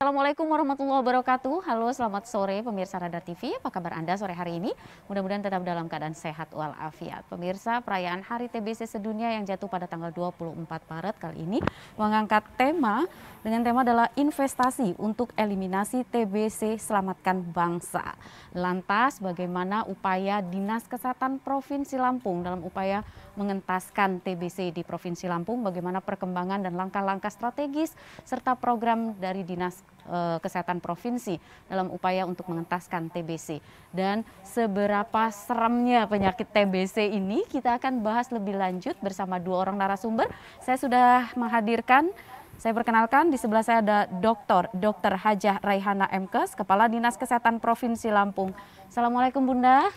Assalamualaikum warahmatullahi wabarakatuh. Halo, selamat sore pemirsa Radar TV. Apa kabar Anda sore hari ini? Mudah-mudahan tetap dalam keadaan sehat walafiat. Pemirsa, perayaan Hari TBC Sedunia yang jatuh pada tanggal 24 Maret kali ini mengangkat tema adalah investasi untuk eliminasi TBC, selamatkan bangsa. Lantas, bagaimana upaya Dinas Kesehatan Provinsi Lampung dalam upaya mengentaskan TBC di Provinsi Lampung? Bagaimana perkembangan dan langkah-langkah strategis serta program dari Dinas Kesehatan Provinsi dalam upaya untuk mengentaskan TBC, dan seberapa seremnya penyakit TBC ini kita akan bahas lebih lanjut bersama dua orang narasumber. Saya perkenalkan, di sebelah saya ada Dr. Hajah Raihana Mkes, Kepala Dinas Kesehatan Provinsi Lampung. Assalamualaikum Bunda.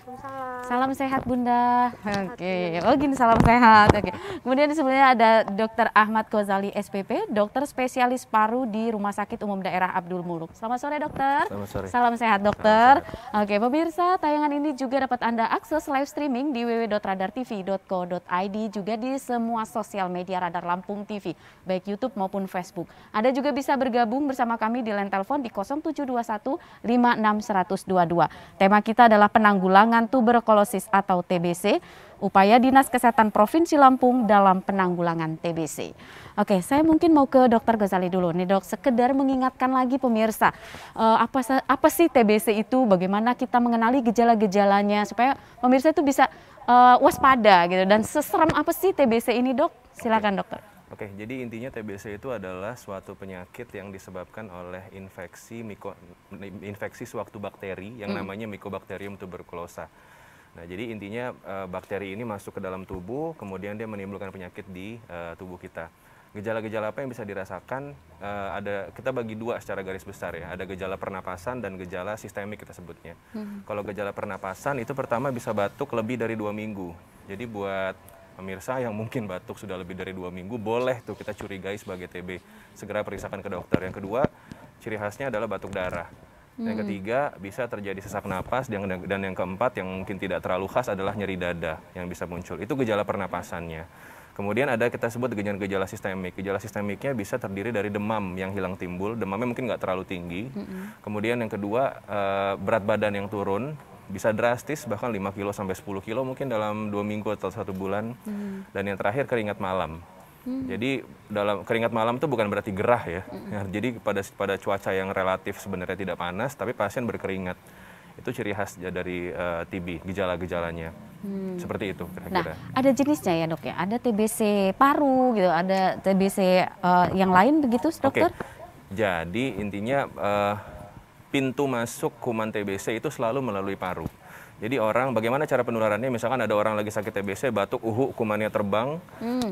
Salam sehat Bunda. Oke, oh gini, salam sehat. Oke. Kemudian di sebelahnya ada Dr. Ahmad Ghazali SPP, dokter spesialis paru di Rumah Sakit Umum Daerah Abdul Muluk. Selamat sore dokter. Selamat sore. Salam sehat dokter. Oke pemirsa, tayangan ini juga dapat Anda akses live streaming di www.radartv.co.id, juga di semua sosial media Radar Lampung TV, baik YouTube maupun Facebook. Anda juga bisa bergabung bersama kami di line telepon di 0721 56 122. Tema kita adalah penanggulangan tuberkulosis atau TBC, upaya Dinas Kesehatan Provinsi Lampung dalam penanggulangan TBC. Oke, saya mungkin mau ke Dr. Ghazali dulu nih dok, sekedar mengingatkan lagi pemirsa, apa sih TBC itu, bagaimana kita mengenali gejala-gejalanya supaya pemirsa itu bisa waspada gitu, dan seserem apa sih TBC ini dok? Silakan dokter. Oke, jadi intinya TBC itu adalah suatu penyakit yang disebabkan oleh infeksi sewaktu bakteri yang namanya Mycobacterium tuberculosa. Nah, jadi intinya bakteri ini masuk ke dalam tubuh, kemudian dia menimbulkan penyakit di tubuh kita. Gejala-gejala apa yang bisa dirasakan? Kita bagi dua secara garis besar ya. Ada gejala pernapasan dan gejala sistemik kita sebutnya. Kalau gejala pernapasan itu pertama bisa batuk lebih dari 2 minggu. Jadi buat pemirsa yang mungkin batuk sudah lebih dari 2 minggu, boleh tuh kita curigai sebagai TB. Segera periksakan ke dokter. Yang kedua, ciri khasnya adalah batuk darah. Yang ketiga, bisa terjadi sesak napas. Dan yang keempat, yang mungkin tidak terlalu khas, adalah nyeri dada yang bisa muncul. Itu gejala pernapasannya. Kemudian ada kita sebut gejala sistemik. Gejala sistemiknya bisa terdiri dari demam yang hilang timbul. Demamnya mungkin nggak terlalu tinggi. Kemudian yang kedua, berat badan yang turun. Bisa drastis, bahkan 5 kilo sampai 10 kilo mungkin dalam 2 minggu atau 1 bulan. Dan yang terakhir, keringat malam. Jadi dalam keringat malam itu bukan berarti gerah ya. Jadi pada cuaca yang relatif sebenarnya tidak panas, tapi pasien berkeringat. Itu ciri khas dari TB, gejala-gejalanya. Seperti itu kira-kira. Nah, ada jenisnya ya dok ya, ada TBC paru gitu, ada TBC yang lain begitu dokter? Oke. Jadi intinya pintu masuk kuman TBC itu selalu melalui paru. Jadi bagaimana cara penularannya? Misalkan ada orang lagi sakit TBC, batuk, kumannya terbang,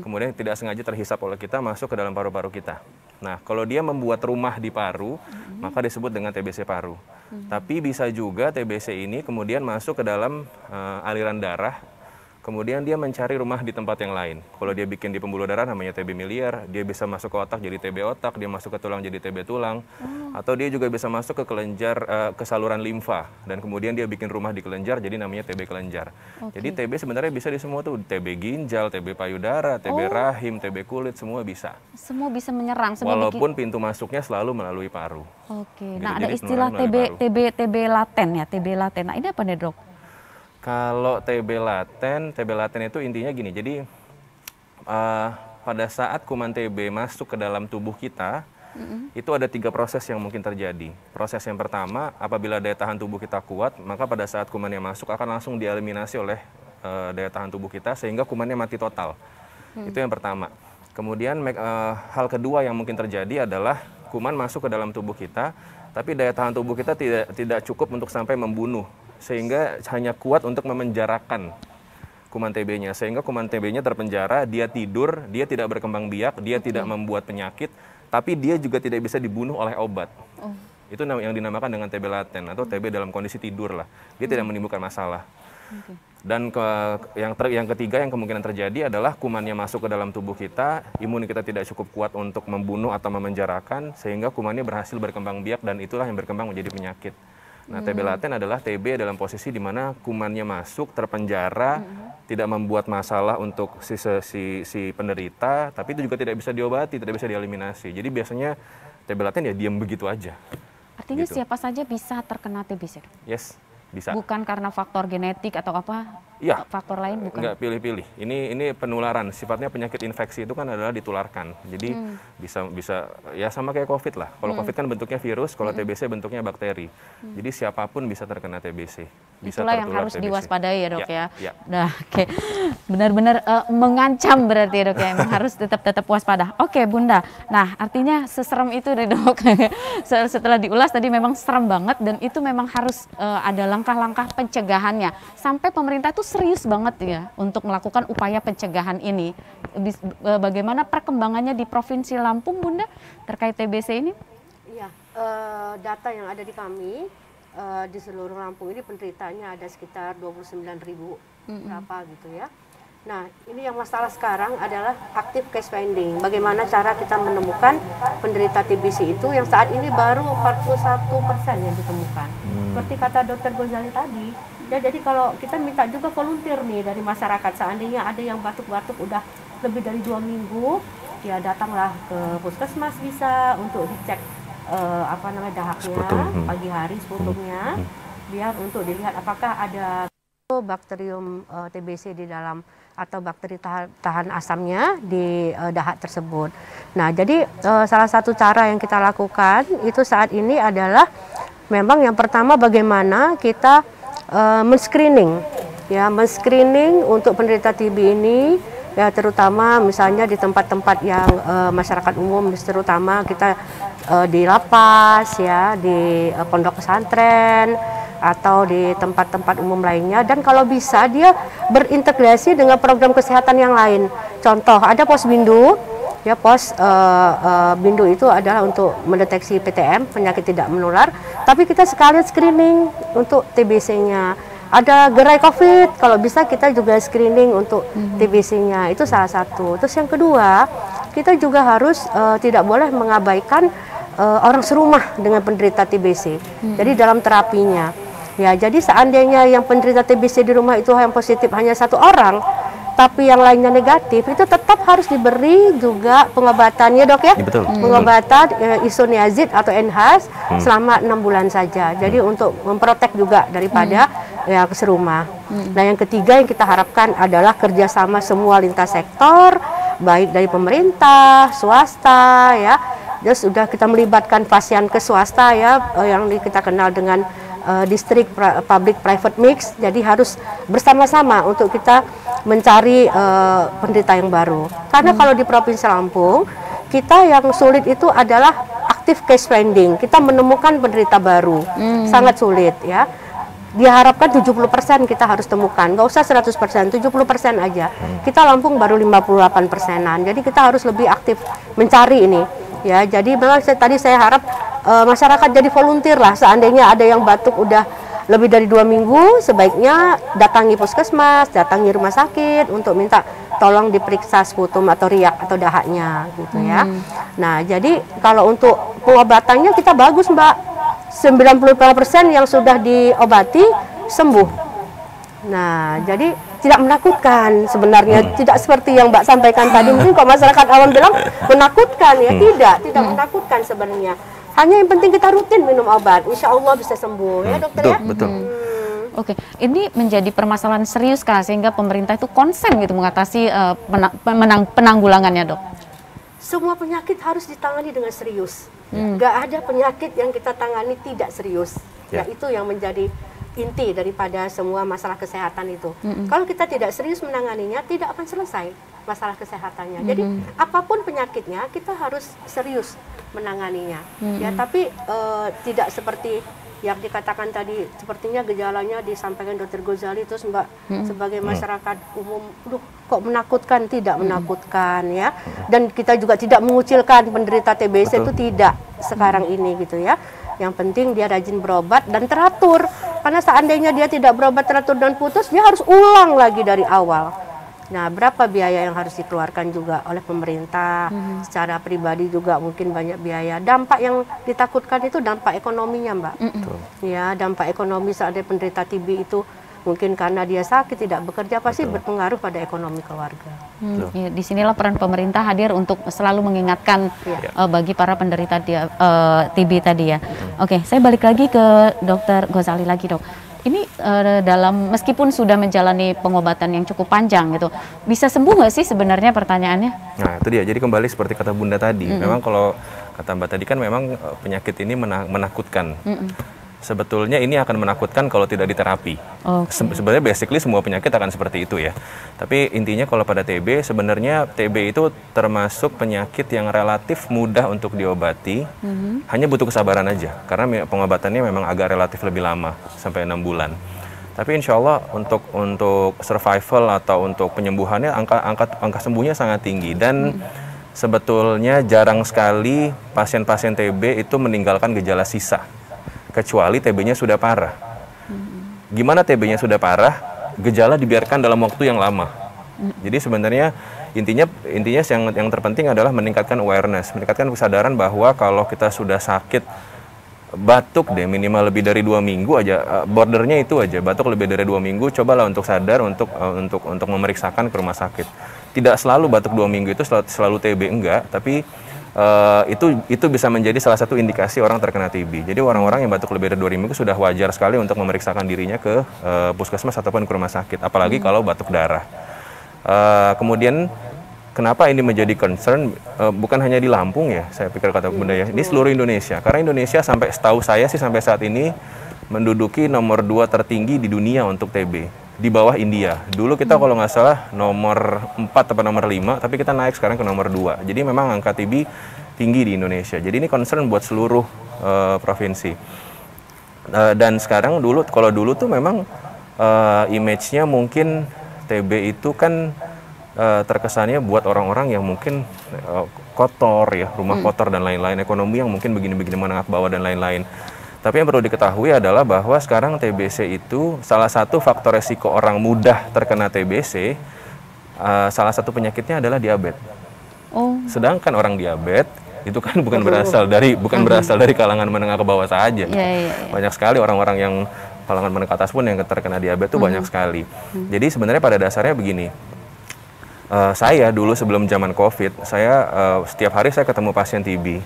kemudian tidak sengaja terhisap oleh kita, masuk ke dalam paru-paru kita. Nah, kalau dia membuat rumah di paru, maka disebut dengan TBC paru. Tapi bisa juga TBC ini kemudian masuk ke dalam aliran darah, kemudian dia mencari rumah di tempat yang lain. Kalau dia bikin di pembuluh darah namanya TB miliar, dia bisa masuk ke otak jadi TB otak, dia masuk ke tulang jadi TB tulang, atau dia juga bisa masuk ke kelenjar, ke saluran limfa, dan kemudian dia bikin rumah di kelenjar jadi namanya TB kelenjar. Jadi TB sebenarnya bisa di semua tuh, TB ginjal, TB payudara, TB rahim, TB kulit, semua bisa. Semua bisa menyerang. Walaupun pintu masuknya selalu melalui paru. Oke, Gitu. nah ada Jadi istilah TB laten ya, TB laten. Nah ini apa nih dok? Kalau TB laten itu intinya gini, jadi pada saat kuman TB masuk ke dalam tubuh kita, itu ada 3 proses yang mungkin terjadi. Proses yang pertama, apabila daya tahan tubuh kita kuat, maka pada saat kumannya masuk akan langsung dieliminasi oleh daya tahan tubuh kita, sehingga kumannya mati total. Itu yang pertama. Kemudian hal kedua yang mungkin terjadi adalah kuman masuk ke dalam tubuh kita, tapi daya tahan tubuh kita tidak cukup untuk sampai membunuh, sehingga hanya kuat untuk memenjarakan kuman TB-nya, sehingga kuman TB-nya terpenjara, dia tidur, dia tidak berkembang biak, dia tidak membuat penyakit, tapi dia juga tidak bisa dibunuh oleh obat. Itu yang dinamakan dengan TB laten atau TB dalam kondisi tidur lah. Dia tidak menimbulkan masalah. Dan yang ketiga yang kemungkinan terjadi adalah kumannya masuk ke dalam tubuh kita, imun kita tidak cukup kuat untuk membunuh atau memenjarakan, sehingga kumannya berhasil berkembang biak, dan itulah yang berkembang menjadi penyakit. Nah, TB laten adalah TB dalam posisi di mana kumannya masuk, terpenjara, tidak membuat masalah untuk si penderita, tapi itu juga tidak bisa diobati, tidak bisa dieliminasi. Jadi biasanya TB laten ya diam begitu aja. Artinya Gitu. siapa saja bisa terkena TBC, Dok? Yes, bisa. Bukan karena faktor genetik atau apa? Iya. Faktor lain bukan? Nggak pilih-pilih. Ini penularan. Sifatnya penyakit infeksi itu kan adalah ditularkan. Jadi bisa ya sama kayak COVID lah. Kalau COVID kan bentuknya virus, kalau TBC bentuknya bakteri. Jadi siapapun bisa terkena TBC. Bisa Itulah yang tertular harus TBC. diwaspadai ya, Dok ya. Ya. Nah, oke. Benar-benar mengancam berarti ya, Dok ya. Emang harus tetap waspada. Oke, Bunda. Nah, artinya seserem itu deh, Dok. Setelah diulas tadi memang serem banget dan itu memang harus ada langkah-langkah pencegahannya. Sampai pemerintah tuh serius banget ya untuk melakukan upaya pencegahan ini. Bagaimana perkembangannya di Provinsi Lampung, Bunda, terkait TBC ini? Iya, data yang ada di kami di seluruh Lampung ini penderitanya ada sekitar 29.000 berapa gitu ya. Nah, ini yang masalah sekarang adalah active case finding. Bagaimana cara kita menemukan penderita TBC itu yang saat ini baru 41% yang ditemukan. Seperti kata Dr. Gozali tadi, ya jadi kalau kita minta juga volunteer nih dari masyarakat, seandainya ada yang batuk-batuk udah lebih dari 2 minggu, ya datanglah ke puskesmas bisa untuk dicek dahaknya pagi hari, sputumnya, biar untuk dilihat apakah ada bakterium TBC di dalam atau bakteri tahan asamnya di dahak tersebut. Nah, jadi salah satu cara yang kita lakukan itu saat ini adalah memang yang pertama bagaimana kita men-screening untuk penderita TB ini, ya terutama misalnya di tempat-tempat yang masyarakat umum, terutama kita di lapas ya, di pondok pesantren atau di tempat-tempat umum lainnya, dan kalau bisa dia berintegrasi dengan program kesehatan yang lain. Contoh ada pos bindu, ya pos bindu itu adalah untuk mendeteksi PTM, penyakit tidak menular, tapi kita sekalian screening untuk TBC-nya. Ada gerai COVID, kalau bisa kita juga screening untuk TBC-nya, itu salah satu. Terus yang kedua, kita juga harus tidak boleh mengabaikan orang serumah dengan penderita TBC. Jadi dalam terapinya. Ya, jadi seandainya yang penderita TBC di rumah itu yang positif hanya 1 orang, tapi yang lainnya negatif, itu tetap harus diberi juga pengobatannya, Dok ya. Betul. Pengobatan isoniazid atau NHAS selama 6 bulan saja. Jadi untuk memprotek juga daripada ya serumah. Nah, yang ketiga yang kita harapkan adalah kerjasama semua lintas sektor, baik dari pemerintah, swasta, ya. Terus sudah kita melibatkan pasien ke swasta ya, yang kita kenal dengan distrik public private mix. Jadi harus bersama-sama untuk kita mencari penderita yang baru. Karena kalau di Provinsi Lampung, kita yang sulit itu adalah active case finding. Kita menemukan penderita baru, sangat sulit ya. Diharapkan 70% kita harus temukan, nggak usah 100%, 70% aja. Kita Lampung baru 58%-an, jadi kita harus lebih aktif mencari ini. Ya, jadi memang tadi saya harap masyarakat jadi volunteer lah. Seandainya ada yang batuk udah lebih dari 2 minggu, sebaiknya datangi puskesmas, datangi rumah sakit untuk minta tolong diperiksa sputum atau riak atau dahaknya gitu ya. Nah, jadi kalau untuk pengobatannya kita bagus, Mbak. 95% yang sudah diobati sembuh. Nah, jadi tidak menakutkan sebenarnya, tidak seperti yang Mbak sampaikan tadi. Mungkin kalau masyarakat awam bilang menakutkan, ya tidak menakutkan sebenarnya. Hanya yang penting kita rutin minum obat, insya Allah bisa sembuh, ya dokter ya. Betul. Oke, ini menjadi permasalahan serius kah sehingga pemerintah itu konsen gitu mengatasi penanggulangannya, Dok? Semua penyakit harus ditangani dengan serius. Nggak ada penyakit yang kita tangani tidak serius. Ya, itu yang menjadi inti daripada semua masalah kesehatan itu. Kalau kita tidak serius menanganinya, tidak akan selesai masalah kesehatannya. Jadi apapun penyakitnya, kita harus serius menanganinya. Ya, tapi tidak seperti yang dikatakan tadi, sepertinya gejalanya disampaikan Dr. Gozali, terus Mbak sebagai masyarakat umum, kok menakutkan? Tidak menakutkan ya. Dan kita juga tidak mengucilkan penderita TBC itu tidak sekarang ini gitu ya. Yang penting dia rajin berobat dan teratur. Karena seandainya dia tidak berobat teratur dan putus, dia harus ulang lagi dari awal. Nah, berapa biaya yang harus dikeluarkan juga oleh pemerintah, secara pribadi juga mungkin banyak biaya. Dampak yang ditakutkan itu dampak ekonominya, Mbak. Ya, dampak ekonomi saat ada penderita TB itu mungkin karena dia sakit tidak bekerja, pasti berpengaruh pada ekonomi keluarga. Ya, disinilah peran pemerintah hadir untuk selalu mengingatkan bagi para penderita TB tadi ya. Oke, saya balik lagi ke Dokter Ghazali lagi, Dok. Ini dalam meskipun sudah menjalani pengobatan yang cukup panjang gitu, bisa sembuh nggak sih sebenarnya pertanyaannya? Nah itu dia, jadi kembali seperti kata Bunda tadi, memang kalau kata Mbak tadi kan memang penyakit ini menakutkan. Sebetulnya ini akan menakutkan kalau tidak diterapi. Sebenarnya basically semua penyakit akan seperti itu ya. Tapi intinya kalau pada TB, sebenarnya TB itu termasuk penyakit yang relatif mudah untuk diobati. Hanya butuh kesabaran aja, karena pengobatannya memang agak relatif lebih lama, sampai 6 bulan. Tapi insya Allah untuk survival atau untuk penyembuhannya, angka sembuhnya sangat tinggi. Dan sebetulnya jarang sekali pasien-pasien TB itu meninggalkan gejala sisa, kecuali TB-nya sudah parah. Gimana TB-nya sudah parah? Gejala dibiarkan dalam waktu yang lama. Jadi sebenarnya intinya yang terpenting adalah meningkatkan awareness, meningkatkan kesadaran bahwa kalau kita sudah sakit, batuk deh minimal lebih dari 2 minggu aja, bordernya itu aja, batuk lebih dari 2 minggu, cobalah untuk sadar untuk memeriksakan ke rumah sakit. Tidak selalu batuk 2 minggu itu selalu TB, enggak, tapi itu bisa menjadi salah satu indikasi orang terkena TB. Jadi orang-orang yang batuk lebih dari 2 minggu sudah wajar sekali untuk memeriksakan dirinya ke puskesmas ataupun ke rumah sakit, apalagi kalau batuk darah. Kemudian kenapa ini menjadi concern, bukan hanya di Lampung ya, saya pikir kata Bunda ya, di seluruh Indonesia. Karena Indonesia sampai setahu saya sih sampai saat ini menduduki nomor 2 tertinggi di dunia untuk TB, di bawah India. Dulu kita kalau nggak salah nomor 4 atau nomor 5, tapi kita naik sekarang ke nomor 2. Jadi memang angka TB tinggi di Indonesia. Jadi ini concern buat seluruh provinsi. Dan sekarang kalau dulu tuh memang image-nya mungkin TB itu kan terkesannya buat orang-orang yang mungkin kotor ya, rumah kotor dan lain-lain, ekonomi yang mungkin begini-begini menengah ke bawah dan lain-lain. Tapi yang perlu diketahui adalah bahwa sekarang TBC itu salah satu faktor resiko orang mudah terkena TBC, salah satu penyakitnya adalah diabetes. Sedangkan orang diabetes itu kan bukan berasal dari kalangan menengah ke bawah saja. Banyak sekali orang-orang yang kalangan menengah ke atas pun yang terkena diabetes itu banyak sekali. Jadi sebenarnya pada dasarnya begini. Saya dulu sebelum zaman COVID, setiap hari saya ketemu pasien TB.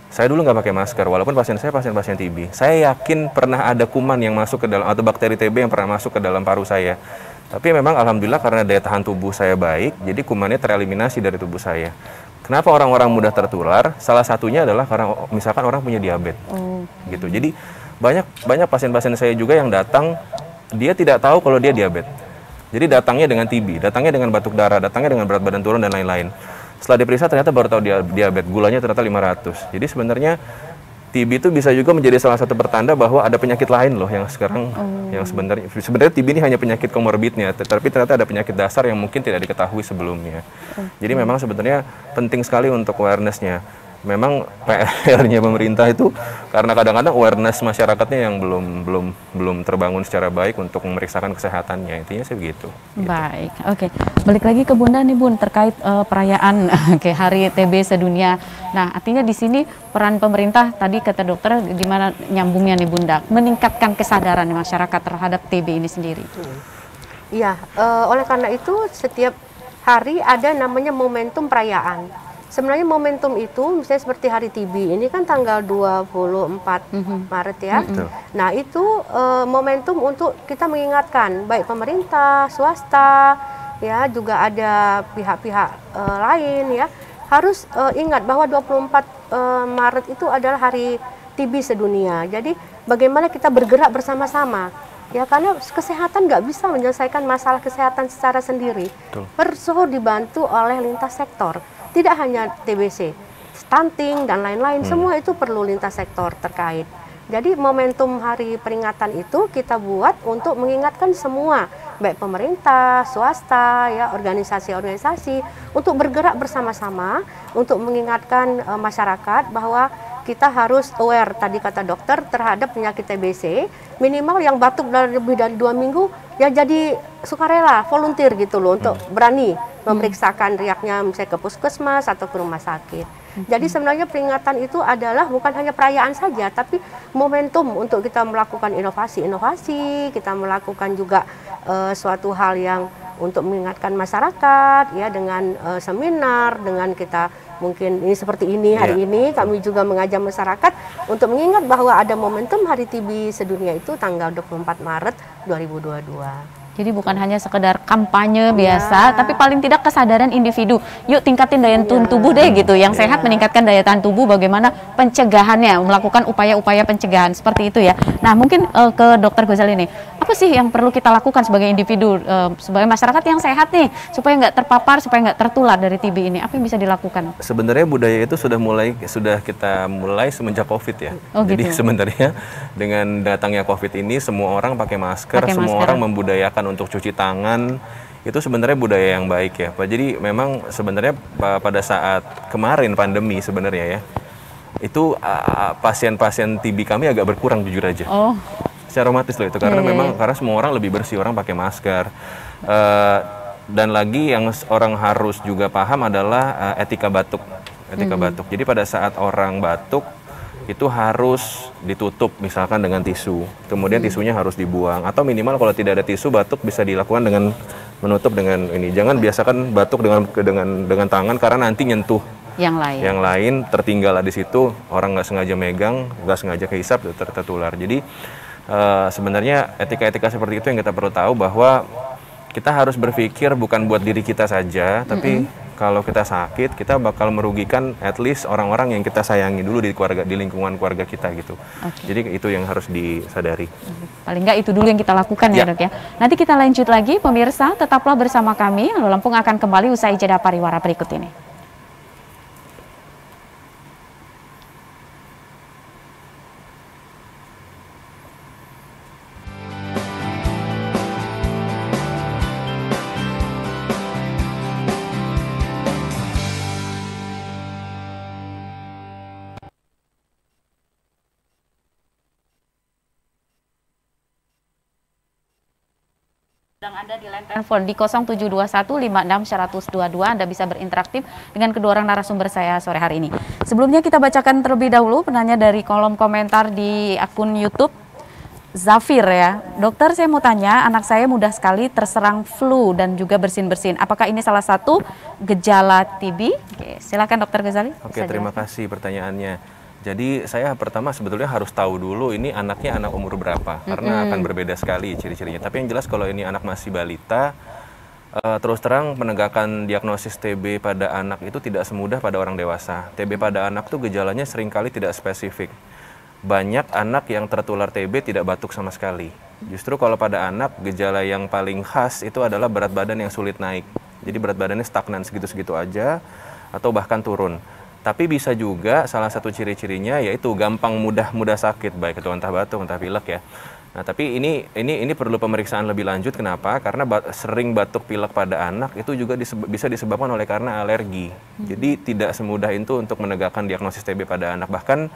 Saya dulu nggak pakai masker, walaupun pasien TB. Saya yakin pernah ada kuman yang masuk ke dalam, atau bakteri TB yang pernah masuk ke dalam paru saya. Tapi memang alhamdulillah karena daya tahan tubuh saya baik, jadi kumannya tereliminasi dari tubuh saya. Kenapa orang-orang mudah tertular? Salah satunya adalah karena misalkan orang punya diabetes. Gitu. Jadi banyak pasien-pasien saya juga yang datang, dia tidak tahu kalau dia diabetes. Jadi datangnya dengan TB, datangnya dengan batuk darah, datangnya dengan berat badan turun dan lain-lain. Setelah diperiksa ternyata baru tahu dia diabetes, gulanya ternyata 500. Jadi sebenarnya TB itu bisa juga menjadi salah satu pertanda bahwa ada penyakit lain loh yang sekarang yang sebenarnya TB ini hanya penyakit komorbidnya, tetapi ternyata ada penyakit dasar yang mungkin tidak diketahui sebelumnya. Jadi memang sebenarnya penting sekali untuk awareness-nya. Memang PR-nya pemerintah itu karena kadang-kadang awareness masyarakatnya yang belum terbangun secara baik untuk memeriksakan kesehatannya. Intinya sih begitu. Baik, oke. Balik lagi ke Bunda nih Bun, terkait perayaan Hari TB sedunia. Nah, artinya di sini peran pemerintah tadi kata dokter gimana nyambungnya nih Bunda, meningkatkan kesadaran masyarakat terhadap TB ini sendiri. Iya, oleh karena itu setiap hari ada namanya momentum perayaan. Sebenarnya momentum itu misalnya seperti hari TB ini kan tanggal 24 Maret ya. Nah itu momentum untuk kita mengingatkan baik pemerintah, swasta, ya juga ada pihak-pihak lain ya harus ingat bahwa 24 Maret itu adalah hari TB sedunia. Jadi bagaimana kita bergerak bersama-sama. Ya karena kesehatan nggak bisa menyelesaikan masalah kesehatan secara sendiri. Perlu dibantu oleh lintas sektor. Tidak hanya TBC, stunting dan lain-lain, semua itu perlu lintas sektor terkait. Jadi momentum hari peringatan itu kita buat untuk mengingatkan semua, baik pemerintah, swasta, ya organisasi-organisasi, untuk bergerak bersama-sama untuk mengingatkan masyarakat bahwa kita harus aware tadi kata dokter terhadap penyakit TBC, minimal yang batuk lebih dari 2 minggu ya jadi sukarela, volunteer gitu loh untuk berani memeriksakan riaknya misalnya ke puskesmas atau ke rumah sakit. Jadi sebenarnya peringatan itu adalah bukan hanya perayaan saja, tapi momentum untuk kita melakukan inovasi-inovasi, kita melakukan juga suatu hal yang untuk mengingatkan masyarakat ya dengan seminar, dengan kita mungkin ini seperti ini hari ini kami juga mengajak masyarakat untuk mengingat bahwa ada momentum Hari TB sedunia itu tanggal 24 Maret 2022. Jadi bukan hanya sekedar kampanye biasa, tapi paling tidak kesadaran individu. Yuk tingkatin daya tahan tubuh deh gitu. Yang sehat meningkatkan daya tahan tubuh, bagaimana pencegahannya, melakukan upaya-upaya pencegahan seperti itu ya. Nah mungkin ke Dokter Ghazali nih, apa sih yang perlu kita lakukan sebagai individu, sebagai masyarakat yang sehat nih, supaya nggak terpapar, supaya nggak tertular dari TB ini? Apa yang bisa dilakukan? Sebenarnya budaya itu sudah kita mulai semenjak COVID ya. Jadi sebenarnya dengan datangnya COVID ini semua orang pakai masker, semua orang membudayakan untuk cuci tangan, itu sebenarnya budaya yang baik ya Pak. Jadi memang sebenarnya pada saat kemarin pandemi sebenarnya ya, itu pasien-pasien TB kami agak berkurang jujur aja. Secara otomatis loh itu, karena memang karena semua orang lebih bersih, orang pakai masker. Dan lagi yang orang harus juga paham adalah etika batuk. Jadi pada saat orang batuk itu harus ditutup misalkan dengan tisu, kemudian tisunya harus dibuang, atau minimal kalau tidak ada tisu batuk bisa dilakukan dengan menutup dengan ini. Jangan biasakan batuk dengan tangan karena nanti nyentuh yang lain tertinggal di situ, orang nggak sengaja megang, nggak sengaja kehisap tertular. Jadi sebenarnya etika-etika seperti itu yang kita perlu tahu, bahwa kita harus berpikir bukan buat diri kita saja, tapi kalau kita sakit, kita bakal merugikan at least orang-orang yang kita sayangi dulu di lingkungan keluarga kita gitu. Jadi itu yang harus disadari. Paling nggak itu dulu yang kita lakukan ya Dok ya. Nanti kita lanjut lagi, pemirsa, tetaplah bersama kami. Halo Lampung akan kembali usai jeda pariwara berikut ini. Anda di line telepon di 0721561122. Anda bisa berinteraktif dengan kedua orang narasumber saya sore hari ini. Sebelumnya kita bacakan terlebih dahulu penanya dari kolom komentar di akun YouTube Zafir ya. Dokter, saya mau tanya, anak saya mudah sekali terserang flu dan juga bersin-bersin. Apakah ini salah satu gejala TB? Oke, silakan Dokter Ghazali. Oke, terima kasih pertanyaannya. Jadi saya pertama sebetulnya harus tahu dulu ini anaknya anak umur berapa, karena akan berbeda sekali ciri-cirinya. Tapi yang jelas kalau ini anak masih balita, terus terang penegakan diagnosis TB pada anak itu tidak semudah pada orang dewasa. TB pada anak tuh gejalanya seringkali tidak spesifik. Banyak anak yang tertular TB tidak batuk sama sekali. Justru kalau pada anak, gejala yang paling khas itu adalah berat badan yang sulit naik. Jadi berat badannya stagnan segitu-segitu aja, atau bahkan turun. Tapi bisa juga salah satu ciri-cirinya yaitu gampang mudah sakit, baik itu entah batuk entah pilek ya. Nah, tapi ini perlu pemeriksaan lebih lanjut. Kenapa? Karena sering batuk pilek pada anak itu juga bisa disebabkan oleh karena alergi. Jadi tidak semudah itu untuk menegakkan diagnosis TB pada anak. Bahkan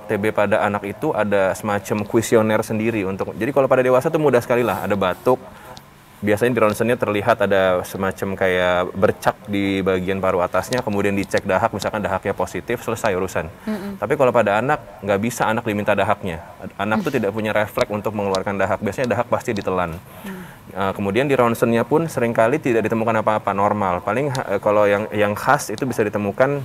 TB pada anak itu ada semacam kuesioner sendiri untuk. Jadi kalau pada dewasa tuh mudah sekali lah, ada batuk. Biasanya di ronsennya terlihat ada semacam kayak bercak di bagian paru atasnya, kemudian dicek dahak, misalkan dahaknya positif, selesai urusan. Tapi kalau pada anak, nggak bisa anak diminta dahaknya. Anak tuh tidak punya refleks untuk mengeluarkan dahak, biasanya dahak pasti ditelan. Kemudian di ronsennya pun seringkali tidak ditemukan apa-apa, normal. Paling kalau yang khas itu bisa ditemukan,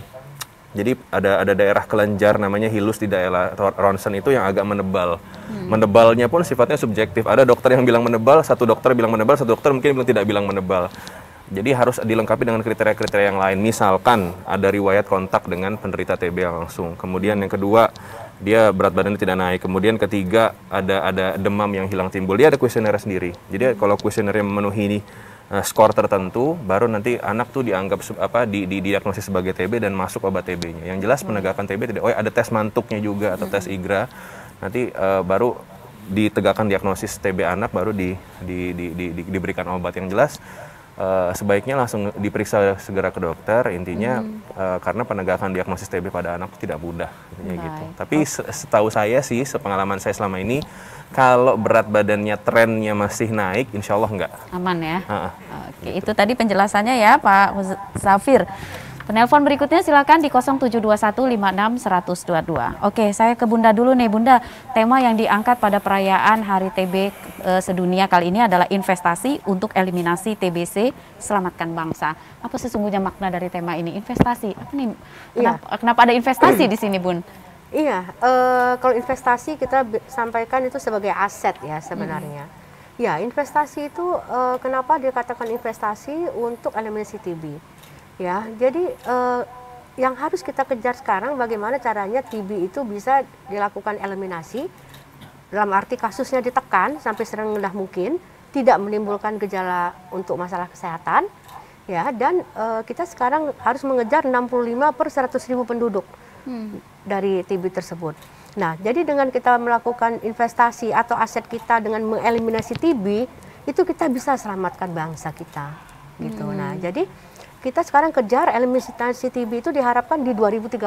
jadi ada daerah kelenjar namanya hilus di daerah ronsen itu yang agak menebal. Menebalnya pun sifatnya subjektif. Ada dokter yang bilang menebal, satu dokter bilang menebal, satu dokter mungkin tidak bilang menebal. Jadi harus dilengkapi dengan kriteria-kriteria yang lain. Misalkan ada riwayat kontak dengan penderita TB langsung. Kemudian yang kedua, dia berat badannya tidak naik. Kemudian ketiga, ada demam yang hilang timbul. Dia ada kuesioner sendiri. Jadi kalau kuesionernya memenuhi ini skor tertentu, baru nanti anak tuh dianggap didiagnosis sebagai TB dan masuk obat TB-nya. Yang jelas penegakan TB tidak. Ada tes mantuknya juga atau tes IGRA. Nanti baru ditegakkan diagnosis TB anak, baru diberikan obat. Yang jelas sebaiknya langsung diperiksa segera ke dokter. Intinya karena penegakan diagnosis TB pada anak itu tidak mudah, gitu. Tapi setahu saya sih, sepengalaman saya selama ini, kalau berat badannya trennya masih naik, insya Allah enggak. Aman ya. Oke, itu tadi penjelasannya ya Pak Zafir. Penelpon berikutnya silakan di 0721561022. Oke, saya ke Bunda dulu nih Bunda. Tema yang diangkat pada perayaan Hari TB sedunia kali ini adalah investasi untuk eliminasi TBC, selamatkan bangsa. Apa sesungguhnya makna dari tema ini? Investasi. Apa nih? Kenapa ada investasi di sini, Bun? Iya, kalau investasi kita sampaikan itu sebagai aset ya sebenarnya. Ya, investasi itu kenapa dikatakan investasi untuk eliminasi TB? Ya, jadi yang harus kita kejar sekarang bagaimana caranya TB itu bisa dilakukan eliminasi, dalam arti kasusnya ditekan sampai serendah mungkin, tidak menimbulkan gejala untuk masalah kesehatan, ya. Dan kita sekarang harus mengejar 65 per 100.000 penduduk dari TB tersebut. Nah, jadi dengan kita melakukan investasi atau aset kita dengan mengeliminasi TB, itu kita bisa selamatkan bangsa kita, gitu. Nah, jadi kita sekarang kejar eliminasi TB itu diharapkan di 2030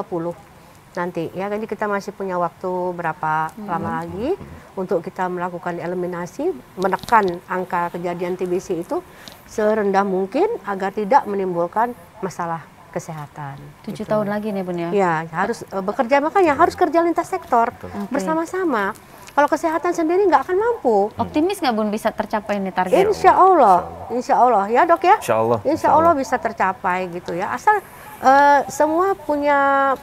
nanti ya. Jadi kita masih punya waktu berapa lama lagi untuk kita melakukan eliminasi, menekan angka kejadian TBC itu serendah mungkin agar tidak menimbulkan masalah kesehatan. 7 tahun lagi nih Bun ya? Ya, harus bekerja, makanya harus kerja lintas sektor bersama-sama. Kalau kesehatan sendiri nggak akan mampu. Optimis nggak Bun bisa tercapai ini target? Insya Allah ya Dok ya. Insya Allah bisa tercapai gitu ya. Asal semua punya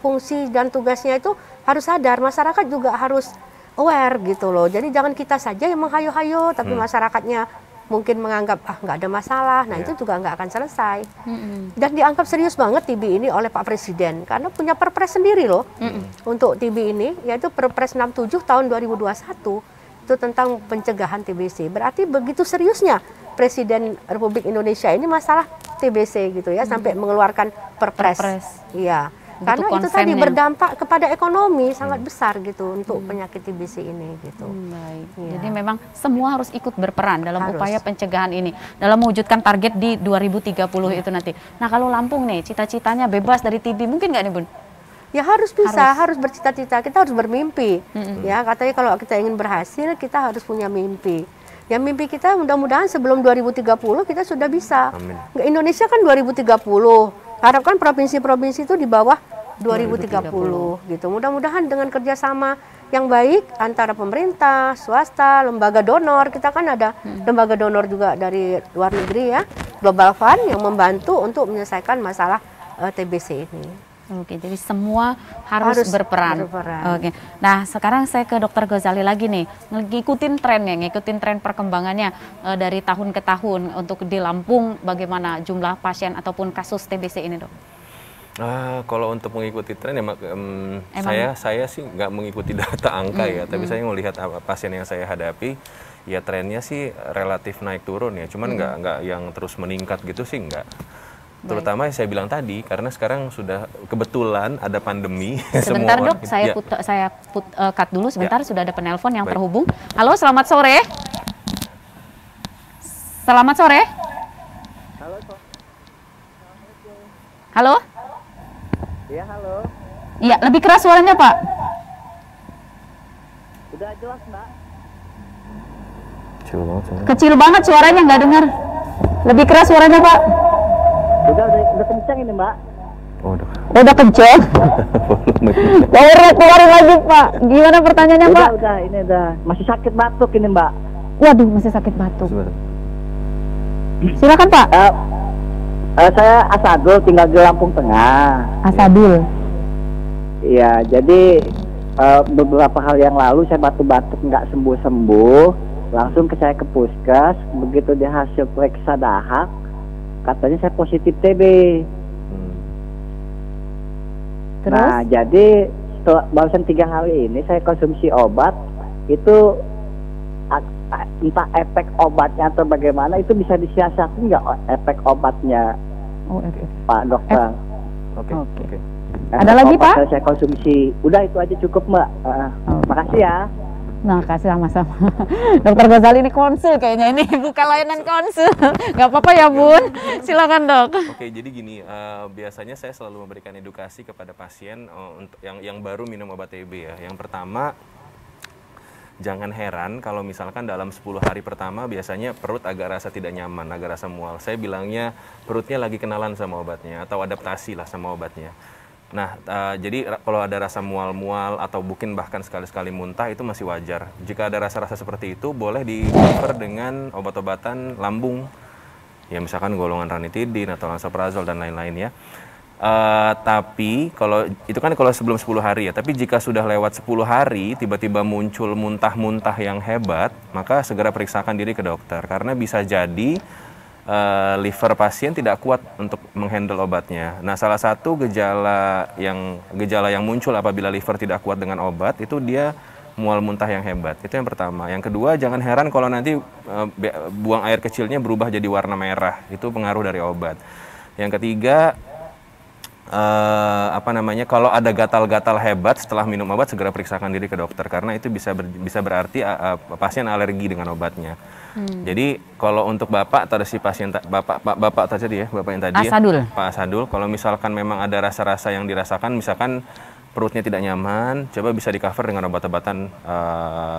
fungsi dan tugasnya itu harus sadar. Masyarakat juga harus aware gitu loh. Jadi jangan kita saja yang menghayo-hayo, tapi masyarakatnya mungkin menganggap nggak ada masalah. Nah itu juga nggak akan selesai. Dan dianggap serius banget TB ini oleh Pak Presiden karena punya perpres sendiri loh untuk TB ini, yaitu Perpres 67 tahun 2021 itu tentang pencegahan TBC. Berarti begitu seriusnya Presiden Republik Indonesia ini masalah TBC gitu ya, sampai mengeluarkan perpres. Iya. Karena itu tadi berdampak kepada ekonomi sangat besar gitu untuk penyakit TBC ini gitu. Baik. Ya. Jadi memang semua harus ikut berperan dalam upaya pencegahan ini, dalam mewujudkan target di 2030 itu nanti. Nah kalau Lampung nih cita-citanya bebas dari TB, mungkin nggak nih Bun? Ya harus bisa, harus bercita-cita, kita harus bermimpi. Ya katanya kalau kita ingin berhasil kita harus punya mimpi. Ya mimpi kita mudah-mudahan sebelum 2030 kita sudah bisa. Amin. Indonesia kan 2030. Harapkan provinsi-provinsi itu di bawah 2030 gitu. Mudah-mudahan dengan kerjasama yang baik antara pemerintah, swasta, lembaga donor. Kita kan ada lembaga donor juga dari luar negeri ya, Global Fund yang membantu untuk menyelesaikan masalah TBC ini. Oke, jadi semua harus berperan. Oke. Nah, sekarang saya ke Dokter Ghazali lagi nih, ngikutin tren perkembangannya dari tahun ke tahun untuk di Lampung, bagaimana jumlah pasien ataupun kasus TBC ini, Dok? Kalau untuk mengikuti tren ya, saya sih nggak mengikuti data angka ya, tapi saya melihat pasien yang saya hadapi, ya trennya sih relatif naik turun ya, cuman nggak yang terus meningkat gitu sih nggak. Terutama saya bilang tadi, karena sekarang sudah kebetulan ada pandemi. Sebentar Dok, saya cut dulu sebentar, sudah ada penelpon yang terhubung. Halo, selamat sore. Selamat sore. Halo. Iya, halo. Iya, lebih keras suaranya Pak. Udah jelas Mbak. Kecil banget suaranya, nggak dengar. Lebih keras suaranya Pak. Udah kencang ini Mbak. Udah kencang. Keluarin lagi Pak. Gimana pertanyaannya Pak? Udah. Masih sakit batuk ini Mbak. Waduh, masih sakit batuk. Silakan Pak. Saya Asadul, tinggal di Lampung Tengah. Asadul. Iya, jadi beberapa hari yang lalu saya batuk-batuk nggak sembuh-sembuh, langsung saya ke puskes. Begitu di hasil periksa dahak, katanya saya positif TB. Terus? Nah, jadi barusan 3 hari ini saya konsumsi obat, itu entah efek obatnya atau bagaimana, itu bisa disiasati nggak efek obatnya, Pak Dokter? Ada lagi Pak? Saya konsumsi, udah itu aja cukup Mbak. Makasih ya. Makasih sama-sama. Dokter Ghazali ini konsul kayaknya, ini bukan layanan konsul. Nggak apa-apa ya Bun, silakan dok. Oke, jadi gini, biasanya saya selalu memberikan edukasi kepada pasien untuk yang baru minum obat TB ya. Yang pertama, jangan heran kalau misalkan dalam 10 hari pertama biasanya perut agak rasa tidak nyaman, agak rasa mual. Saya bilangnya perutnya lagi kenalan sama obatnya atau adaptasi lah sama obatnya. Nah, jadi kalau ada rasa mual-mual atau mungkin bahkan sekali-sekali muntah itu masih wajar. Jika ada rasa-rasa seperti itu boleh di-cover dengan obat-obatan lambung. Ya misalkan golongan ranitidin atau lansoprazol dan lain-lain ya. Tapi kalau itu kan kalau sebelum 10 hari ya, tapi jika sudah lewat 10 hari tiba-tiba muncul muntah-muntah yang hebat, maka segera periksakan diri ke dokter karena bisa jadi liver pasien tidak kuat untuk menghandle obatnya. Nah, salah satu gejala yang muncul apabila liver tidak kuat dengan obat itu dia mual muntah yang hebat. Itu yang pertama. Yang kedua, jangan heran kalau nanti buang air kecilnya berubah jadi warna merah. Itu pengaruh dari obat. Yang ketiga, kalau ada gatal-gatal hebat setelah minum obat segera periksakan diri ke dokter karena itu bisa berarti pasien alergi dengan obatnya. Jadi kalau untuk bapak atau si pasien bapak tadi ya, bapak yang tadi Asadul. ya, Pak Asadul, kalau misalkan memang ada rasa-rasa yang dirasakan, misalkan perutnya tidak nyaman, coba bisa di-cover dengan obat-obatan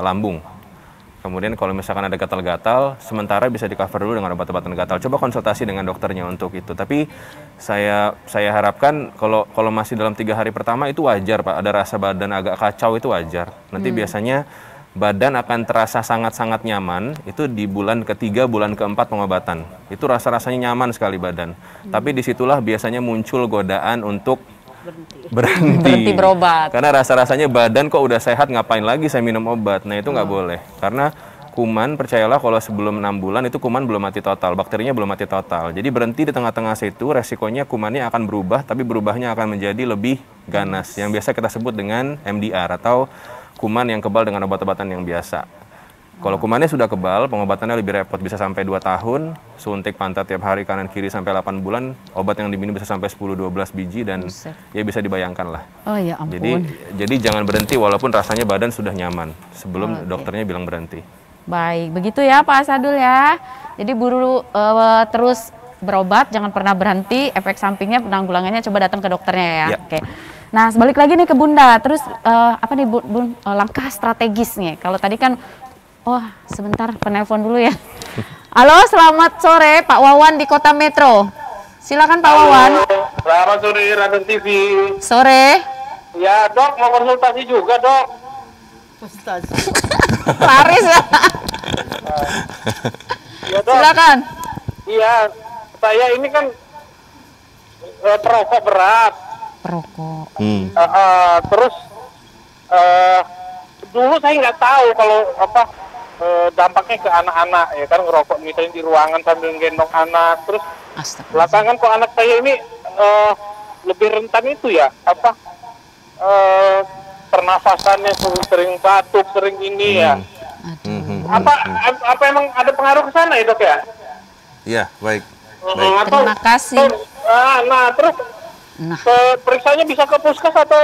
lambung. Kemudian kalau misalkan ada gatal-gatal, sementara bisa di-cover dulu dengan obat-obatan gatal. Coba konsultasi dengan dokternya untuk itu. Tapi saya harapkan kalau masih dalam 3 hari pertama itu wajar Pak. Ada rasa badan agak kacau itu wajar. Nanti biasanya badan akan terasa sangat-sangat nyaman itu di bulan ketiga, bulan keempat pengobatan. Itu rasa-rasanya nyaman sekali badan. Tapi disitulah biasanya muncul godaan untuk berhenti berobat. Karena rasa-rasanya badan kok udah sehat, ngapain lagi saya minum obat. Nah itu nggak boleh. Karena kuman, percayalah kalau sebelum 6 bulan itu kuman belum mati total, bakterinya belum mati total. Jadi berhenti di tengah-tengah situ, resikonya kumannya akan berubah, tapi berubahnya akan menjadi lebih ganas. Yang biasa kita sebut dengan MDR atau kuman yang kebal dengan obat-obatan yang biasa. Kalau kumannya sudah kebal, pengobatannya lebih repot, bisa sampai 2 tahun, suntik pantat tiap hari kanan kiri sampai 8 bulan, obat yang diminum bisa sampai 10-12 biji dan ya bisa dibayangkan lah. Oh ya ampun. Jadi jangan berhenti walaupun rasanya badan sudah nyaman sebelum dokternya bilang berhenti. Baik, begitu ya Pak Asadul ya. Jadi buru terus berobat, jangan pernah berhenti, efek sampingnya penanggulangannya coba datang ke dokternya ya. Oke. Nah, balik lagi nih ke Bunda, terus apa nih Bun, langkah strategis nih. Kalau tadi kan, sebentar penelpon dulu ya. Halo, selamat sore Pak Wawan di Kota Metro. Silakan Pak Wawan. Selamat sore Raden TV. Sore. Ya dok, mau konsultasi juga dok. Konsultasi. Laris ya. Ya dok. Silakan. Iya, saya ini kan perokok berat. Perokok. Terus dulu saya nggak tahu kalau dampaknya ke anak-anak ya kan, ngerokok misalnya di ruangan sambil gendong anak. Terus belakangan kok anak saya ini lebih rentan itu ya pernafasannya sering batuk, sering ini ya. Apa emang ada pengaruh ke sana ya dok ya? Iya, baik. Terima kasih. Nah terus periksanya bisa ke puskes atau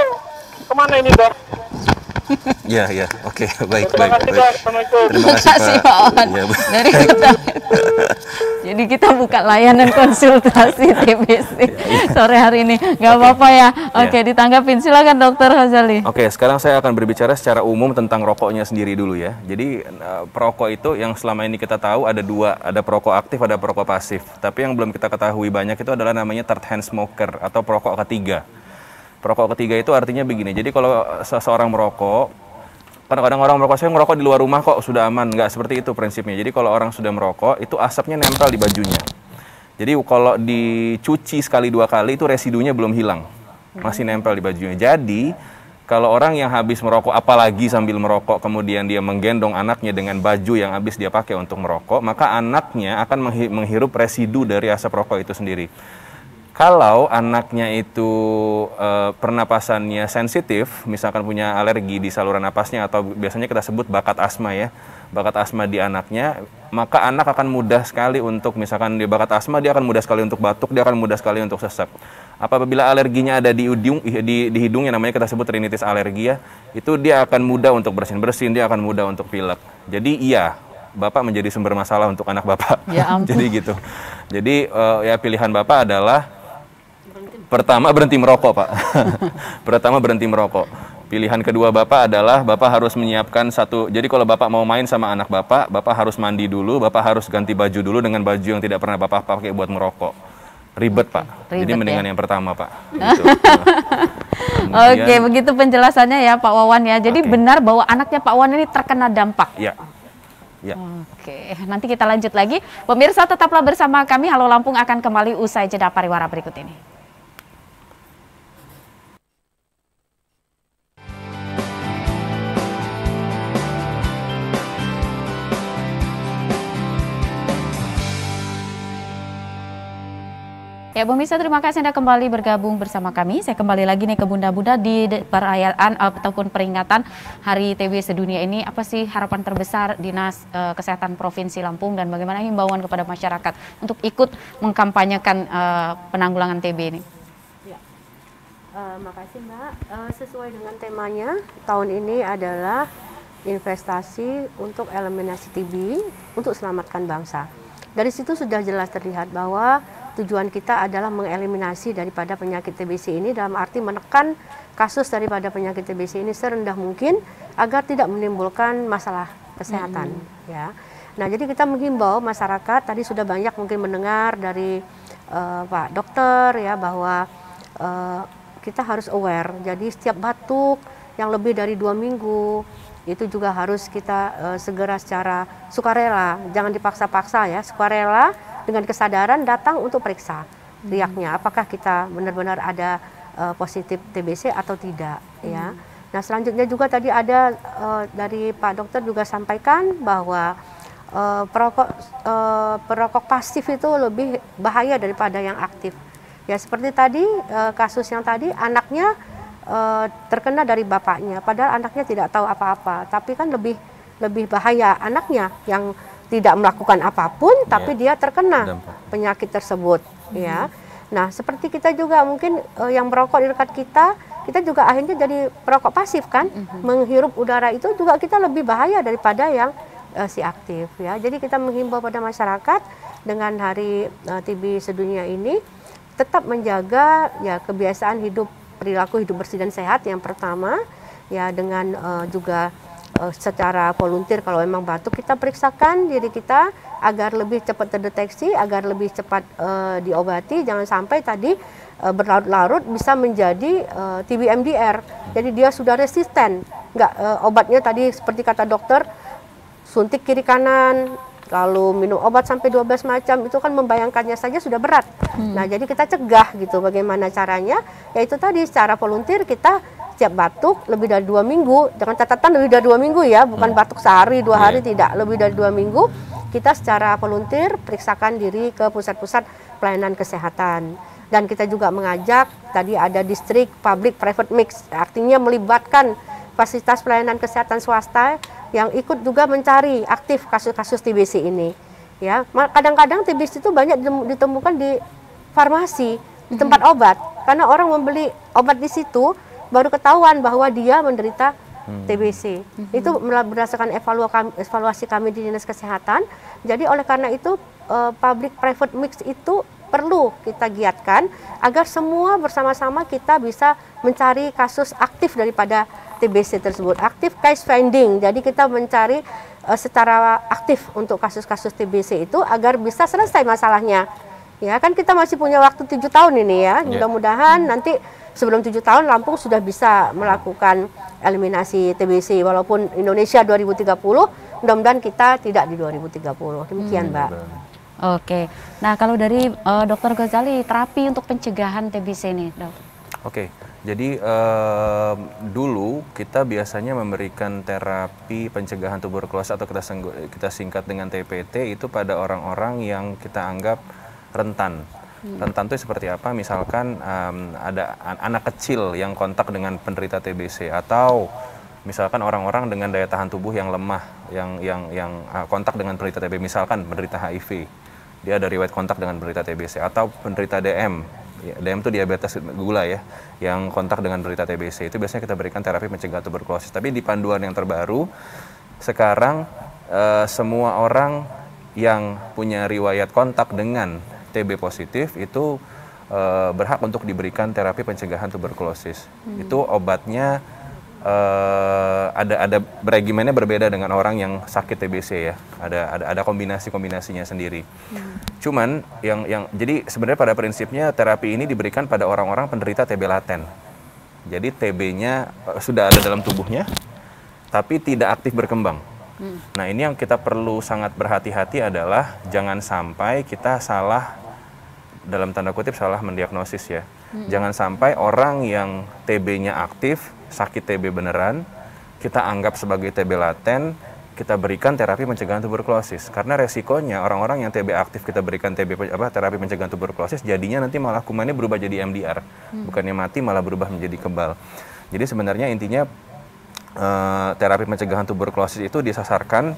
kemana ini dok? Iya, oke, baik. Terima kasih dok, Assalamualaikum. Terima kasih Pak Wawan. Ya, Dari kita. Jadi kita buka layanan konsultasi TBC sore hari ini. Nggak apa-apa ya. Oke, ditanggapin. Silakan Dokter Ghazali. Oke, sekarang saya akan berbicara secara umum tentang rokoknya sendiri dulu ya. Jadi perokok itu yang selama ini kita tahu ada 2, ada perokok aktif, ada perokok pasif. Tapi yang belum kita ketahui banyak itu adalah namanya third hand smoker atau perokok ketiga. Perokok ketiga itu artinya begini, jadi kalau seseorang merokok, kadang-kadang orang merokok, saya ngerokok di luar rumah kok sudah aman, nggak seperti itu prinsipnya. Jadi kalau orang sudah merokok, itu asapnya nempel di bajunya. Jadi kalau dicuci sekali 2 kali, itu residunya belum hilang, masih nempel di bajunya. Jadi kalau orang yang habis merokok, apalagi sambil merokok, kemudian dia menggendong anaknya dengan baju yang habis dia pakai untuk merokok, maka anaknya akan menghirup residu dari asap rokok itu sendiri. Kalau anaknya itu pernapasannya sensitif, misalkan punya alergi di saluran napasnya atau biasanya kita sebut bakat asma ya, bakat asma di anaknya, maka anak akan mudah sekali untuk, misalkan dia bakat asma, dia akan mudah sekali untuk batuk, dia akan mudah sekali untuk sesak. Apabila alerginya ada di hidung yang namanya kita sebut rinitis alergia, itu dia akan mudah untuk bersin-bersin, dia akan mudah untuk pilek. Jadi iya, Bapak menjadi sumber masalah untuk anak Bapak. Ya ampun. Jadi gitu. Jadi ya pilihan Bapak adalah pertama berhenti merokok, Pak. Pertama berhenti merokok. Pilihan kedua Bapak adalah Bapak harus menyiapkan satu. Jadi kalau Bapak mau main sama anak Bapak, Bapak harus mandi dulu, Bapak harus ganti baju dulu dengan baju yang tidak pernah Bapak pakai buat merokok. Ribet, Pak. Ribet, jadi mendingan ya? yang pertama, Pak. Gitu. Oke, begitu penjelasannya ya Pak Wawan ya. Jadi benar bahwa anaknya Pak Wawan ini terkena dampak. Ya. Ya. Oke, nanti kita lanjut lagi. Pemirsa tetaplah bersama kami. Halo Lampung akan kembali usai jeda pariwara berikut ini. Ya pemirsa, terima kasih Anda kembali bergabung bersama kami. Saya kembali lagi nih ke Bunda-Bunda di perayaan ataupun peringatan Hari TB Sedunia ini. Apa sih harapan terbesar Dinas Kesehatan Provinsi Lampung dan bagaimana himbauan kepada masyarakat untuk ikut mengkampanyekan penanggulangan TB ini? Ya. Makasih Mbak. Sesuai dengan temanya, tahun ini adalah investasi untuk eliminasi TB untuk selamatkan bangsa. Dari situ sudah jelas terlihat bahwa tujuan kita adalah mengeliminasi daripada penyakit TBC ini, dalam arti menekan kasus daripada penyakit TBC ini serendah mungkin agar tidak menimbulkan masalah kesehatan. Ya. Nah, jadi kita menghimbau masyarakat, tadi sudah banyak mungkin mendengar dari Pak Dokter ya bahwa kita harus aware. Jadi setiap batuk yang lebih dari 2 minggu itu juga harus kita segera secara sukarela, jangan dipaksa-paksa ya, sukarela dengan kesadaran datang untuk periksa riaknya, apakah kita benar-benar ada positif TBC atau tidak ya. Nah selanjutnya juga tadi ada dari Pak Dokter juga sampaikan bahwa perokok pasif itu lebih bahaya daripada yang aktif. Ya seperti tadi kasus yang tadi anaknya terkena dari bapaknya, padahal anaknya tidak tahu apa-apa, tapi kan lebih bahaya anaknya yang tidak melakukan apapun, tapi dia terkena penyakit tersebut, ya. Nah, seperti kita juga mungkin yang merokok di dekat kita juga akhirnya jadi perokok pasif kan, menghirup udara itu juga kita lebih bahaya daripada yang si aktif, ya. Jadi kita menghimbau pada masyarakat dengan Hari TB Sedunia ini tetap menjaga ya kebiasaan hidup, perilaku hidup bersih dan sehat yang pertama, ya dengan juga secara volunteer kalau memang batuk kita periksakan diri kita agar lebih cepat terdeteksi, agar lebih cepat diobati, jangan sampai tadi berlarut-larut bisa menjadi TB MDR. Jadi dia sudah resisten, obatnya tadi seperti kata dokter suntik kiri kanan, lalu minum obat sampai 12 macam, itu kan membayangkannya saja sudah berat. Nah jadi kita cegah gitu, bagaimana caranya? Yaitu tadi secara volunteer kita setiap batuk lebih dari 2 minggu, dengan catatan lebih dari 2 minggu ya, bukan batuk sehari 2 hari, tidak, lebih dari 2 minggu kita secara volunteer periksakan diri ke pusat-pusat pelayanan kesehatan. Dan kita juga mengajak, tadi ada distrik public private mix, artinya melibatkan fasilitas pelayanan kesehatan swasta yang ikut juga mencari aktif kasus-kasus TBC ini. Ya, kadang-kadang TBC itu banyak ditemukan di farmasi, di tempat obat, karena orang membeli obat di situ baru ketahuan bahwa dia menderita TBC. Itu berdasarkan evaluasi kami di Dinas Kesehatan. Jadi oleh karena itu public private mix itu perlu kita giatkan agar semua bersama-sama kita bisa mencari kasus aktif daripada TBC tersebut. Aktif case finding. Jadi kita mencari secara aktif untuk kasus-kasus TBC itu agar bisa selesai masalahnya. Ya kan kita masih punya waktu 7 tahun ini ya. Mudah-mudahan nanti sebelum 7 tahun Lampung sudah bisa melakukan eliminasi TBC, walaupun Indonesia 2030, mudah-mudahan kita tidak di 2030. Demikian Mbak. Oke, nah kalau dari Dr. Ghazali, terapi untuk pencegahan TBC ini, Dok? Oke, jadi dulu kita biasanya memberikan terapi pencegahan tuberkulosis atau kita singkat dengan TPT itu pada orang-orang yang kita anggap rentan. Rentan itu seperti apa? Misalkan ada anak kecil yang kontak dengan penderita TBC, atau misalkan orang-orang dengan daya tahan tubuh yang lemah, yang kontak dengan penderita TBC, misalkan penderita HIV, dia ada riwayat kontak dengan penderita TBC, atau penderita DM, DM itu diabetes gula ya, yang kontak dengan penderita TBC, itu biasanya kita berikan terapi mencegah tuberkulosis. Tapi di panduan yang terbaru, sekarang semua orang yang punya riwayat kontak dengan TB positif itu berhak untuk diberikan terapi pencegahan tuberkulosis. Itu obatnya ada regimennya berbeda dengan orang yang sakit TBC ya. Ada kombinasinya sendiri. Cuman jadi sebenarnya pada prinsipnya terapi ini diberikan pada orang-orang penderita TB laten. Jadi TB-nya sudah ada dalam tubuhnya tapi tidak aktif berkembang. Nah, ini yang kita perlu sangat berhati-hati adalah jangan sampai kita salah, dalam tanda kutip salah mendiagnosis ya. Jangan sampai orang yang TB-nya aktif, sakit TB beneran, kita anggap sebagai TB laten, kita berikan terapi pencegahan tuberkulosis. Karena resikonya orang-orang yang TB aktif kita berikan terapi pencegahan tuberkulosis, jadinya nanti malah kumannya berubah jadi MDR. Bukannya mati malah berubah menjadi kebal. Jadi sebenarnya intinya terapi pencegahan tuberkulosis itu disasarkan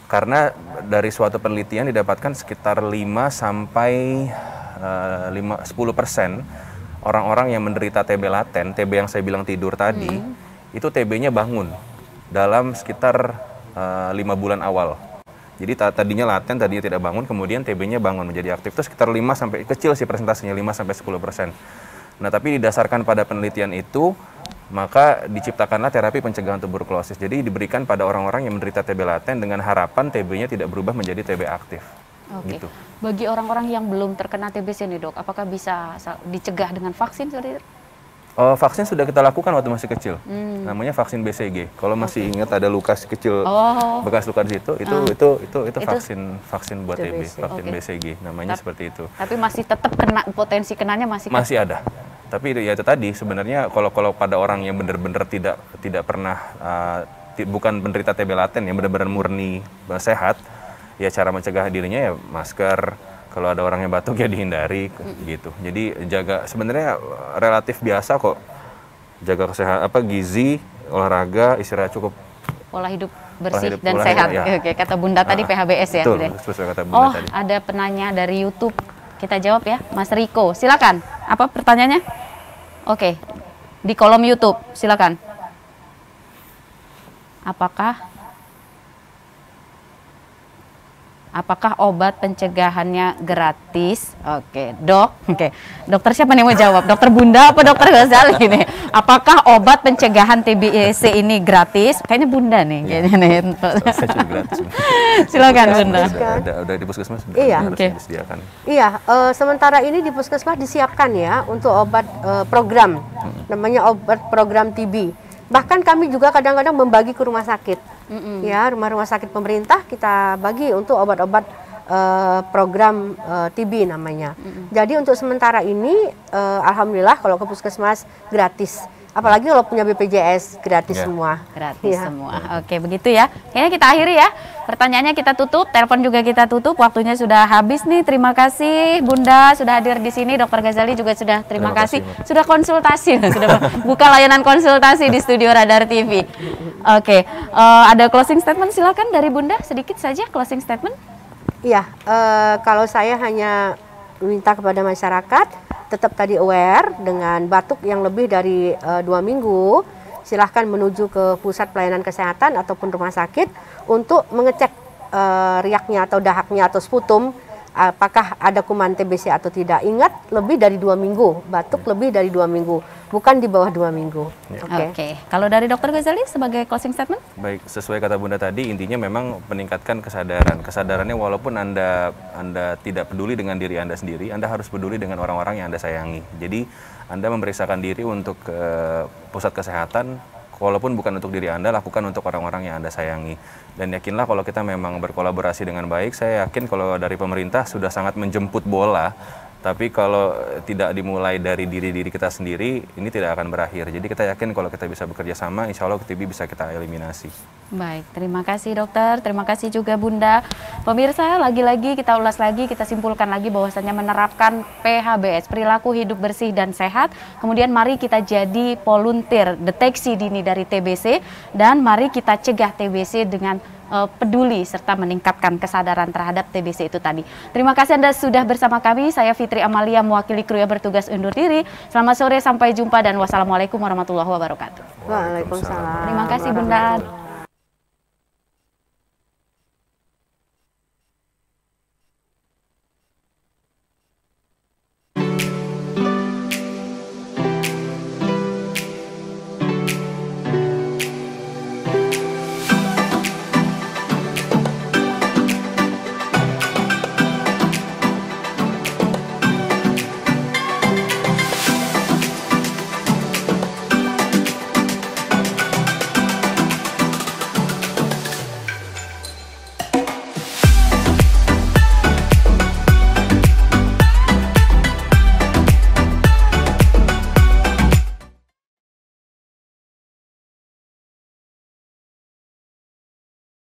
karena dari suatu penelitian didapatkan sekitar 10% orang-orang yang menderita TB laten, TB yang saya bilang tidur tadi, itu TB-nya bangun dalam sekitar 5 bulan awal. Jadi tadinya laten, tadinya tidak bangun, kemudian TB-nya bangun menjadi aktif. Itu sekitar 5 sampai, kecil sih persentasenya, 5-10%. Nah, tapi didasarkan pada penelitian itu, maka diciptakanlah terapi pencegahan tuberkulosis. Jadi diberikan pada orang-orang yang menderita TB laten dengan harapan TB-nya tidak berubah menjadi TB aktif. Oke. Gitu. Bagi orang-orang yang belum terkena TBC nih dok, apakah bisa dicegah dengan vaksin? Vaksin sudah kita lakukan waktu masih kecil. Namanya vaksin BCG. Kalau masih ingat ada luka kecil, bekas luka di situ, itu vaksin buat TB, vaksin BCG. Namanya seperti itu. Tapi masih tetap potensi kenanya masih ada. Tapi ya itu tadi sebenarnya kalau pada orang yang benar-benar tidak pernah bukan penderita TB laten yang benar-benar murni sehat, ya cara mencegah dirinya ya masker, kalau ada orang yang batuk ya dihindari gitu. Jadi sebenarnya relatif biasa kok, jaga kesehatan, gizi, olahraga, istirahat cukup, pola hidup bersih dan sehat. Ya. Oke, kata Bunda tadi PHBS ya. Betul, sesuai kata Bunda tadi. Ada penanya dari YouTube, kita jawab ya, Mas Riko. Silakan. Apa pertanyaannya? Oke, di kolom YouTube, silakan. Apakah obat pencegahannya gratis? Oke, dok. Oke, dokter siapa nih mau jawab? Dokter Bunda apa dokter Ghazali nih? Apakah obat pencegahan TBC ini gratis? Kayaknya Bunda nih. Kayaknya nih. Silakan Bunda. Udah di puskesmas. Iya. Harus disediakan. Iya. Sementara ini di puskesmas disiapkan ya untuk obat program, namanya obat program TB. Bahkan kami juga kadang-kadang membagi ke rumah sakit. Ya, rumah-rumah sakit pemerintah kita bagi untuk obat-obat program TB namanya. Jadi untuk sementara ini alhamdulillah kalau ke puskesmas gratis. Apalagi kalau punya BPJS gratis semua. Gratis semua. Oke, begitu ya. Kayaknya kita akhiri ya. Pertanyaannya kita tutup, telepon juga kita tutup. Waktunya sudah habis nih. Terima kasih Bunda sudah hadir di sini. Dokter Ghazali juga sudah terima kasih. Sudah konsultasi, sudah buka layanan konsultasi di studio Radar TV. Oke, ada closing statement silakan dari Bunda, sedikit saja closing statement. Iya, kalau saya hanya minta kepada masyarakat tetap tadi aware dengan batuk yang lebih dari 2 minggu, silahkan menuju ke pusat pelayanan kesehatan ataupun rumah sakit untuk mengecek riaknya atau dahaknya atau sputum, apakah ada kuman TBC atau tidak. Ingat, lebih dari 2 minggu, batuk lebih dari 2 minggu, bukan di bawah 2 minggu. Oke. Kalau dari Dokter Ghazali sebagai closing statement? Baik, sesuai kata Bunda tadi, intinya memang meningkatkan kesadaran. Kesadarannya walaupun Anda tidak peduli dengan diri Anda sendiri, Anda harus peduli dengan orang-orang yang Anda sayangi. Jadi, Anda memeriksakan diri untuk pusat kesehatan, walaupun bukan untuk diri Anda, lakukan untuk orang-orang yang Anda sayangi. Dan yakinlah kalau kita memang berkolaborasi dengan baik, saya yakin kalau dari pemerintah sudah sangat menjemput bola, tapi kalau tidak dimulai dari diri kita sendiri, ini tidak akan berakhir. Jadi kita yakin kalau kita bisa bekerja sama, insya Allah TB bisa kita eliminasi. Baik, terima kasih dokter, terima kasih juga Bunda. Pemirsa, lagi-lagi kita ulas lagi, kita simpulkan lagi bahwasannya menerapkan PHBS, perilaku hidup bersih dan sehat. Kemudian mari kita jadi volunteer deteksi dini dari TBC, dan mari kita cegah TBC dengan peduli serta meningkatkan kesadaran terhadap TBC itu tadi. Terima kasih Anda sudah bersama kami. Saya Fitri Amalia mewakili kru yang bertugas undur diri. Selamat sore, sampai jumpa dan wassalamualaikum warahmatullahi wabarakatuh. Waalaikumsalam. Terima kasih Bunda.